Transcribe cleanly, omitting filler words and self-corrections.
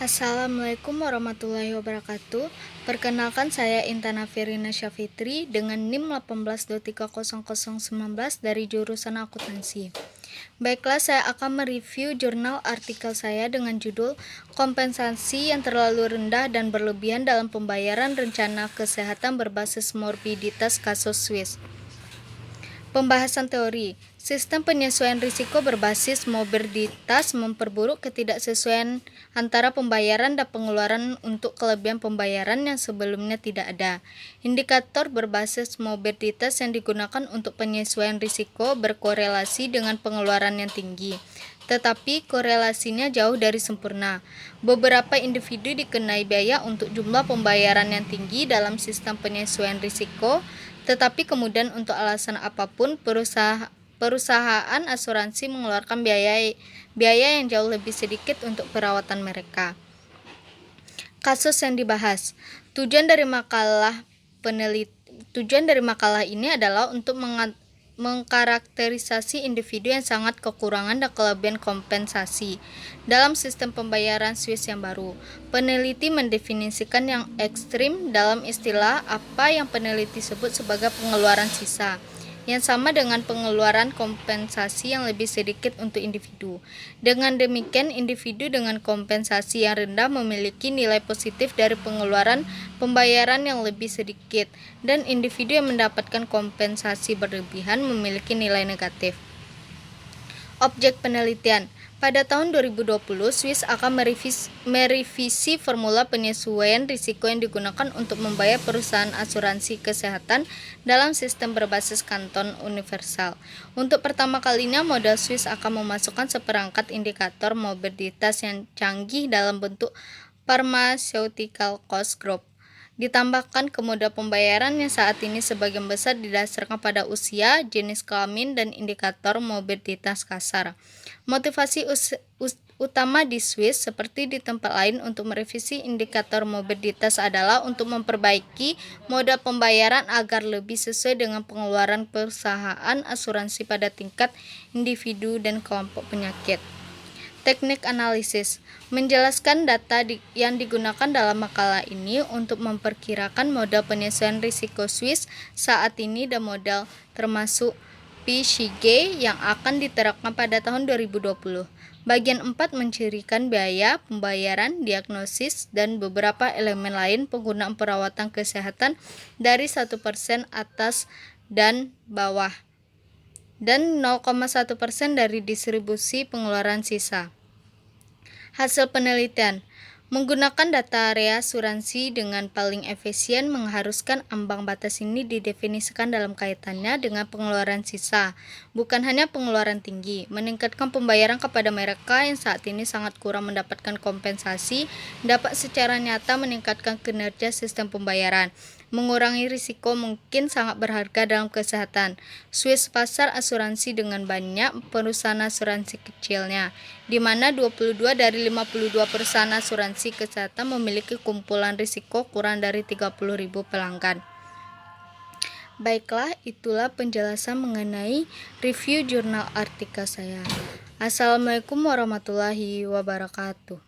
Assalamualaikum warahmatullahi wabarakatuh. Perkenalkan, saya Intana Firina Syafitri dengan NIM 18230019 dari jurusan akuntansi. Baiklah, saya akan mereview jurnal artikel saya dengan judul Kompensasi yang terlalu rendah dan berlebihan dalam pembayaran rencana kesehatan berbasis morbiditas kasus Swiss. Pembahasan teori. Sistem penyesuaian risiko berbasis morbiditas memperburuk ketidaksesuaian antara pembayaran dan pengeluaran untuk kelebihan pembayaran yang sebelumnya tidak ada. Indikator berbasis morbiditas yang digunakan untuk penyesuaian risiko berkorelasi dengan pengeluaran yang tinggi, tetapi korelasinya jauh dari sempurna. Beberapa individu dikenai biaya untuk jumlah pembayaran yang tinggi dalam sistem penyesuaian risiko, tetapi kemudian untuk alasan apapun perusahaan asuransi mengeluarkan biaya yang jauh lebih sedikit untuk perawatan mereka. Kasus yang dibahas. Tujuan dari makalah ini adalah untuk mengkarakterisasi individu yang sangat kekurangan dan kelebihan kompensasi dalam sistem pembayaran Swiss yang baru. Peneliti mendefinisikan yang ekstrim dalam istilah apa yang peneliti sebut sebagai pengeluaran sisa, yang sama dengan pengeluaran kompensasi yang lebih sedikit untuk individu. Dengan demikian, individu dengan kompensasi yang rendah memiliki nilai positif dari pengeluaran pembayaran yang lebih sedikit, dan individu yang mendapatkan kompensasi berlebihan memiliki nilai negatif. Objek penelitian. Pada tahun 2020, Swiss akan merevisi formula penyesuaian risiko yang digunakan untuk membayar perusahaan asuransi kesehatan dalam sistem berbasis kanton universal. Untuk pertama kalinya, model Swiss akan memasukkan seperangkat indikator morbiditas yang canggih dalam bentuk pharmaceutical cost group, ditambahkan ke model pembayaran yang saat ini sebagian besar didasarkan pada usia, jenis kelamin, dan indikator morbiditas kasar. Motivasi utama di Swiss, seperti di tempat lain, untuk merevisi indikator morbiditas adalah untuk memperbaiki model pembayaran agar lebih sesuai dengan pengeluaran perusahaan asuransi pada tingkat individu dan kelompok penyakit. Teknik analisis. Menjelaskan data yang digunakan dalam makalah ini untuk memperkirakan model penyesuaian risiko Swiss saat ini dan model termasuk PCG yang akan diterapkan pada tahun 2020. Bagian 4 mencirikan biaya, pembayaran, diagnosis, dan beberapa elemen lain penggunaan perawatan kesehatan dari 1% atas dan bawah, dan 0,1% dari distribusi pengeluaran sisa. Hasil penelitian. Menggunakan data reasuransi dengan paling efisien mengharuskan ambang batas ini didefinisikan dalam kaitannya dengan pengeluaran sisa, bukan hanya pengeluaran tinggi. Meningkatkan pembayaran kepada mereka yang saat ini sangat kurang mendapatkan kompensasi dapat secara nyata meningkatkan kinerja sistem pembayaran. Mengurangi risiko mungkin sangat berharga dalam kesehatan. Swiss pasar asuransi dengan banyak perusahaan asuransi kecilnya, di mana 22 dari 52 perusahaan asuransi kesehatan memiliki kumpulan risiko kurang dari 30.000 pelanggan. Baiklah, itulah penjelasan mengenai review jurnal artikel saya. Assalamualaikum warahmatullahi wabarakatuh.